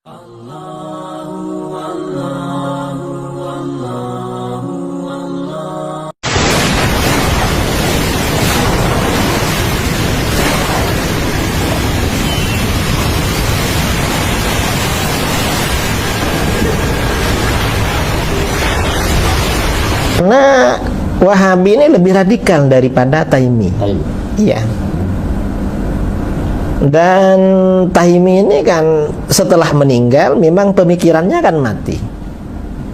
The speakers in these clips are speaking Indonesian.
Karena Wahabi ini lebih radikal daripada Taimi. Iya. Dan Taimi ini kan setelah meninggal memang pemikirannya kan mati.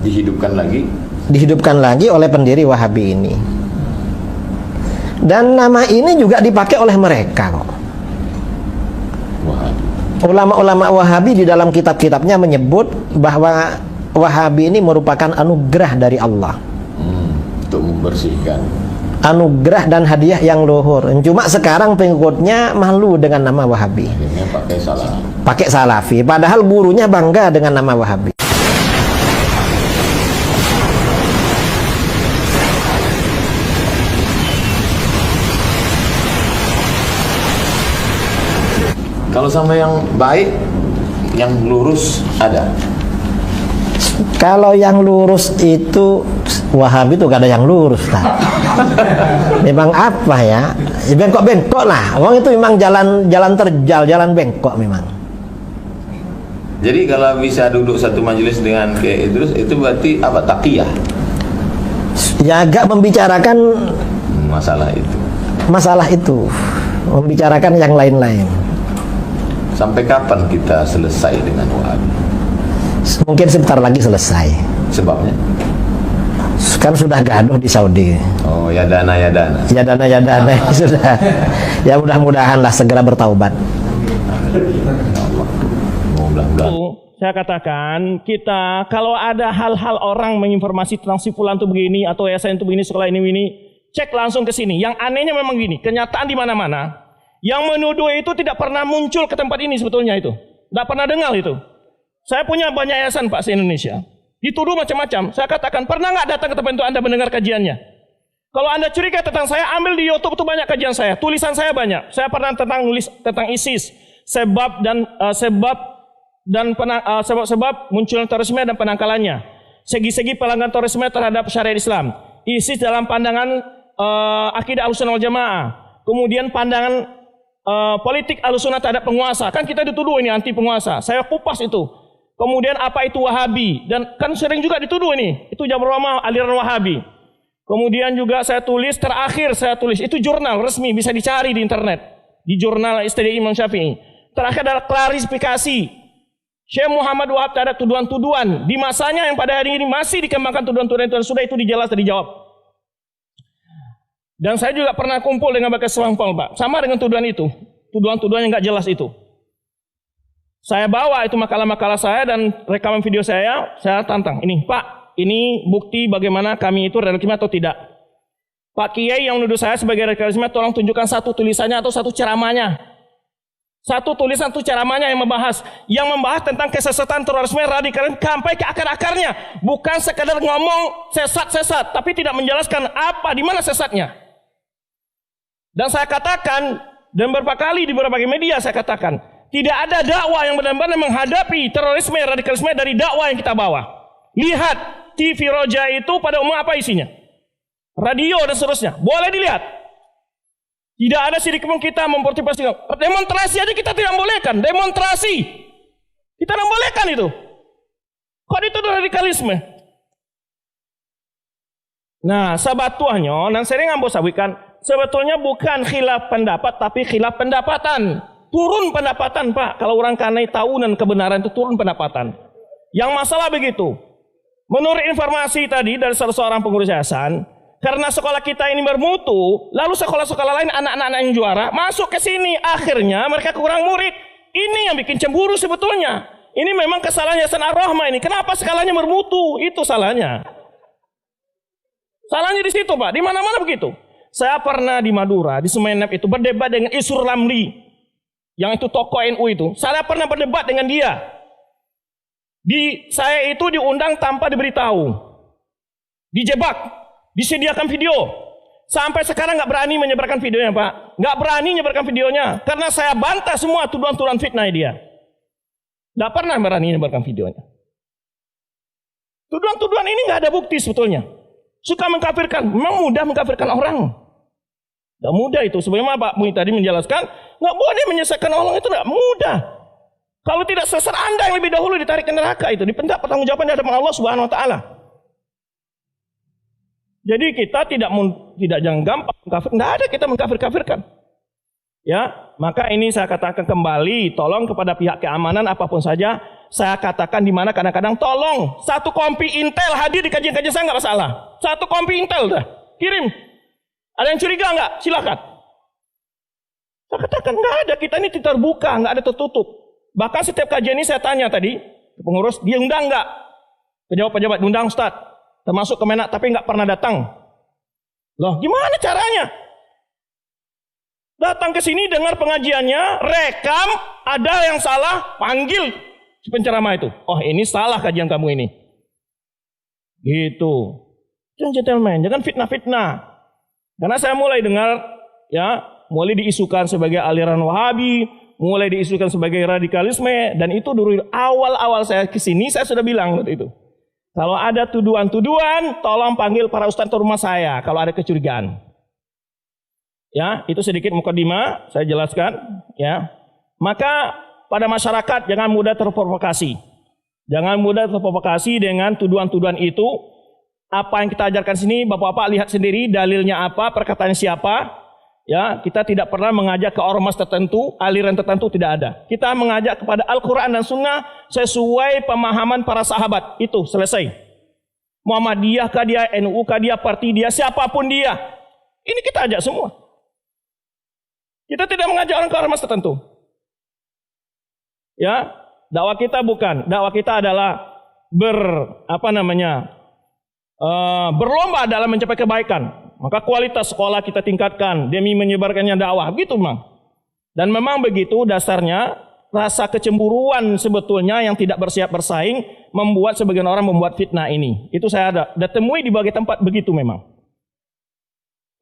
Dihidupkan lagi oleh pendiri Wahabi ini. Dan nama ini juga dipakai oleh mereka kok. Ulama-ulama Wahabi di dalam kitab-kitabnya menyebut bahwa Wahabi ini merupakan anugerah dari Allah. Untuk membersihkan, anugerah dan hadiah yang luhur. Cuma sekarang pengikutnya malu dengan nama Wahabi. akhirnya Pakai Salafi. Padahal gurunya bangga dengan nama Wahabi. Kalau sama yang baik, yang lurus ada. Kalau yang lurus itu Wahabi itu gak ada yang lurus lah. Memang apa ya? Bengkok-bengkok lah. Orang itu memang jalan terjal, jalan bengkok memang. Jadi kalau bisa duduk satu majelis dengan Kiai Idrus itu berarti apa? Taqiyah. Ya agak membicarakan masalah itu, membicarakan yang lain-lain. Sampai kapan kita selesai dengan Wahabi? Mungkin sebentar lagi selesai. Sebabnya? Kan sudah gaduh di Saudi. Oh, ya dana. Sudah. Ya mudah-mudahan lah segera bertaubat. Saya katakan kita kalau ada hal-hal orang menginformasi tentang si fulan itu begini atau yayasan itu begini, sekolah ini, cek langsung ke sini. Yang anehnya memang gini, kenyataan di mana-mana. Yang menuduh itu tidak pernah muncul ke tempat ini sebetulnya itu. Tidak pernah dengar itu. Saya punya banyak yayasan Pak se-Indonesia. Dituduh macam-macam. Saya katakan, pernah nggak datang ke tempat itu Anda mendengar kajiannya? Kalau Anda curiga tentang saya, ambil di YouTube itu banyak kajian saya. Tulisan saya banyak. Saya pernah nulis tentang ISIS, sebab munculnya terorisme dan penangkalannya. Segi-segi pelanggaran terorisme terhadap syariat Islam. ISIS dalam pandangan akidah Ahlussunnah wal Jamaah. Kemudian pandangan politik Ahlussunnah terhadap penguasa. Kan kita dituduh ini anti penguasa. Saya kupas itu. Kemudian apa itu Wahabi? Dan kan sering juga dituduh ini. Itu Jabr Rahmah aliran Wahabi. Kemudian juga terakhir saya tulis. Itu jurnal resmi, bisa dicari di internet. Di jurnal Istidlal Imam Syafi'i. Terakhir adalah klarifikasi Syekh Muhammad Wahab terhadap tuduhan-tuduhan. Di masanya yang pada hari ini masih dikembangkan tuduhan-tuduhan itu. Sudah itu dijelas dan dijawab. Dan saya juga pernah kumpul dengan Bakas Selampol, Pak. Sama dengan tuduhan itu. Tuduhan-tuduhan yang nggak jelas itu. Saya bawa itu makalah-makalah saya dan rekaman video saya tantang. Ini Pak, ini bukti bagaimana kami itu radikalisme atau tidak. Pak Kiai yang menuduh saya sebagai radikalisme, tolong tunjukkan satu tulisannya atau satu ceramahnya. Satu tulisan satu ceramahnya yang membahas tentang kesesatan terorisme radikalisme sampai ke akar-akarnya. Bukan sekadar ngomong sesat-sesat, tapi tidak menjelaskan apa, di mana sesatnya. Dan saya katakan, dan beberapa kali di berbagai media saya katakan, tidak ada dakwah yang benar-benar menghadapi terorisme, radikalisme dari dakwah yang kita bawa. Lihat, TV Roja itu pada umum apa isinya? Radio dan seterusnya. Boleh dilihat. Tidak ada sidik pun kita mempertimbangkan. Demonstrasi aja kita tidak bolehkan. Demonstrasi. Kita tidak bolehkan itu. Kok itu radikalisme? Nah, sabatuahnya, dan sering ambo sawikan, sebetulnya bukan khilaf pendapat, tapi khilaf pendapatan. Turun pendapatan, Pak. Kalau orang kanai tahunan kebenaran itu turun pendapatan. Yang masalah begitu. Menurut informasi tadi dari salah seorang pengurus yayasan, karena sekolah kita ini bermutu, lalu sekolah-sekolah lain anak-anak yang juara masuk ke sini. Akhirnya mereka kurang murid. Ini yang bikin cemburu sebetulnya. Ini memang kesalahan Yayasan Ar-Rahmah ini. Kenapa skalanya bermutu? Itu salahnya. Salahnya di situ, Pak. Di mana-mana begitu. Saya pernah di Madura, di Sumeneb itu berdebat dengan Isur Lamli. Yang itu tokoh NU itu. Saya pernah berdebat dengan dia. Saya itu diundang tanpa diberitahu. Dijebak. Disediakan video. Sampai sekarang nggak berani menyebarkan videonya, Pak. Nggak berani menyebarkan videonya. Karena saya bantah semua tuduhan-tuduhan fitnah dia. Tidak pernah berani menyebarkan videonya. Tuduhan-tuduhan ini nggak ada bukti sebetulnya. Suka mengkafirkan, memang mudah mengkafirkan orang. Tidak mudah itu. Sebagaimana Pak Mui tadi menjelaskan, nggak boleh menyesatkan orang itu nggak mudah. Kalau tidak sesat Anda yang lebih dahulu ditarik ke neraka itu, dipentak pertanggungjawaban di hadapan Allah Subhanahu Wa Taala. Jadi kita tidak jangan gampang mengkafir. Nggak ada kita mengkafir-kafirkan. Ya, maka ini saya katakan kembali, tolong kepada pihak keamanan apapun saja, saya katakan di mana kadang-kadang tolong satu kompi Intel hadir di kajian-kajian saya nggak masalah. Satu kompi Intel dah, kirim. Ada yang curiga nggak? Silakan. Saya katakan nggak ada, kita ini terbuka, nggak ada tertutup. Bahkan setiap kajian ini saya tanya tadi ke pengurus, dia undang nggak? Pejabat-pejabat diundang Ustaz, termasuk Kemenak, tapi nggak pernah datang. Loh, gimana caranya? Datang ke sini dengar pengajiannya, rekam, ada yang salah, panggil si penceramah itu. Oh, ini salah kajian kamu ini. Gitu. Jangan gentleman, jangan fitnah-fitnah. Karena saya mulai dengar, ya, mulai diisukan sebagai aliran Wahabi, mulai diisukan sebagai radikalisme, dan itu dulu awal-awal saya ke sini saya sudah bilang waktu itu. Kalau ada tuduhan-tuduhan, tolong panggil para ustaz ke rumah saya kalau ada kecurigaan. Ya, itu sedikit mukadimah saya jelaskan, ya. Maka pada masyarakat jangan mudah terprovokasi. Jangan mudah terprovokasi dengan tuduhan-tuduhan itu. Apa yang kita ajarkan sini, Bapak-bapak lihat sendiri dalilnya apa, perkataan siapa. Ya, kita tidak pernah mengajak ke ormas tertentu, aliran tertentu, tidak ada. Kita mengajak kepada Al-Qur'an dan Sunnah sesuai pemahaman para sahabat. Itu selesai. Muhammadiyah kah dia, NU kah dia, parti dia, siapapun dia. Ini kita ajak semua. Kita tidak mengajak orang ke ormas tertentu. Ya, dakwah kita bukan. Dakwah kita adalah berlomba dalam mencapai kebaikan. Maka kualitas sekolah kita tingkatkan demi menyebarkannya dakwah. Begitu memang. Dan memang begitu dasarnya rasa kecemburuan sebetulnya yang tidak bersiap bersaing membuat sebagian orang membuat fitnah ini. Itu saya ada temui di berbagai tempat begitu memang.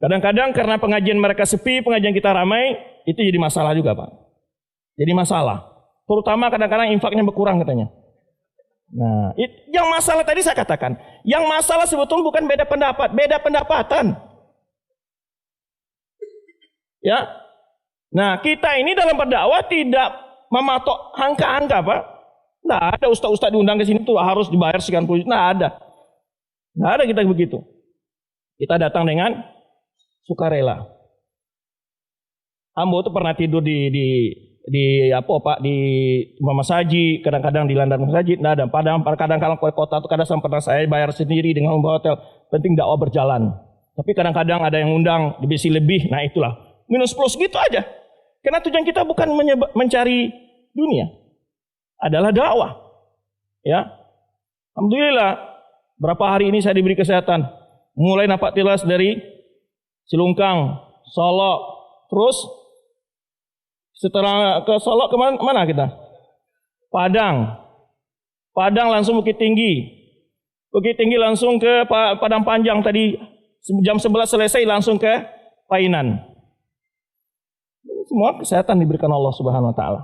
Kadang-kadang karena pengajian mereka sepi, pengajian kita ramai, itu jadi masalah juga, Pak. Jadi masalah. Terutama kadang-kadang infaknya berkurang katanya. Nah, yang masalah tadi saya katakan, yang masalah sebetulnya bukan beda pendapat, beda pendapatan. Ya. Nah, kita ini dalam berdakwah tidak mematok angka-angka, Pak. Nggak ada ustaz-ustaz diundang ke sini tuh harus dibayar sekian puluh juta. Nggak ada. Nggak ada kita begitu. Kita datang dengan sukarela. Ambo tuh pernah tidur di rumah saji, kadang-kadang di landasan masjid, nggak ada. Padahal kadang-kadang ke kota tuh kadang pernah saya bayar sendiri dengan membawa hotel. Penting dakwah berjalan. Tapi kadang-kadang ada yang undang dibisi lebih, nah itulah minus plus gitu aja. Karena tujuan kita bukan mencari dunia, adalah dakwah. Ya, alhamdulillah. Berapa hari ini saya diberi kesehatan, mulai napak tilas dari Cilungkang, Solo, terus setelah ke Solo kemana kita? Padang langsung Bukit Tinggi langsung ke Padang Panjang tadi jam 11 selesai langsung ke Painan. Semua kesehatan diberikan Allah Subhanahu Wa Taala.